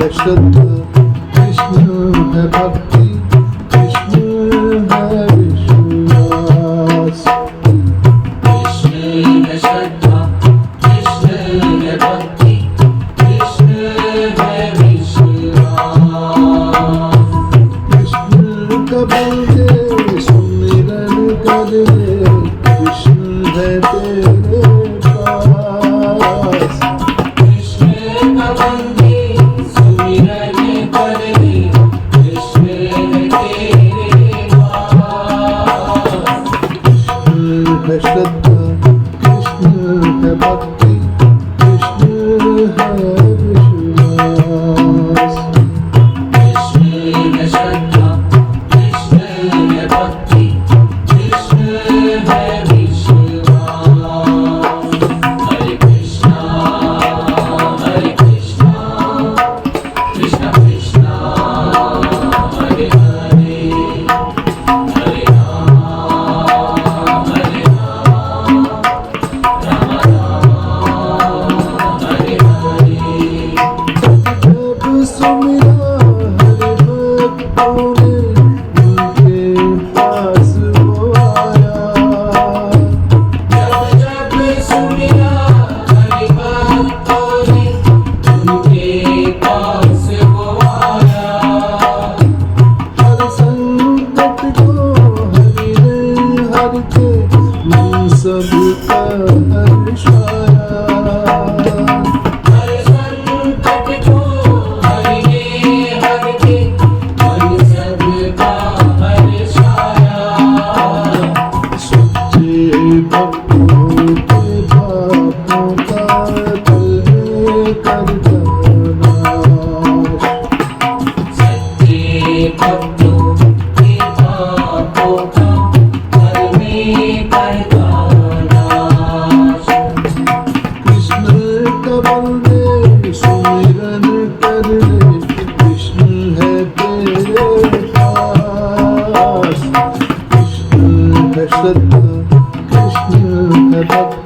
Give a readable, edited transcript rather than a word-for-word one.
है श्रद्धा, कृष्ण है भक्ति, कृष्ण है विश्वास। कृष्ण है श्रद्धा, कृष्ण है भक्ति, कृष्ण है विश्वास। कृष्ण का बलदेव सुमिरन कर ले, कृष्ण है तेरे पास। कृष्ण का बंदे सुमिरन कर ले, कृष्ण है तेरे पास। कृष्ण है श्रद्धा, कृष्ण है भक्ति, कृष्ण है विश्वास। कृष्ण है श्रद्धा, कृष्ण है भक्ति, कृष्ण है विश्वास। हरे कृष्णा कृष्ण कृष्णा हरे हरे, हरे राम राम राम हरे हरे। जब सुमिरा हरि भक्तों ने, उनके पास वो आया। जब जब सुमिरा हरि भक्तों ने, उनके पास वो आया। हर संकट को हरि ने हर के, मन सबका हर्षाया। हर संकट को हरि ने हर के, मन सबका हर्षाया। सच्चे भक्तों के पापों का तलने करता नाश। सच्चे भक्तों के पापों का हर में करता नाश। कृष्ण का बलदेव सुमिरन कर ले, कृष्ण है तेरे पास। कृष्ण है श्रद्धा, कृष्ण है भक्ति,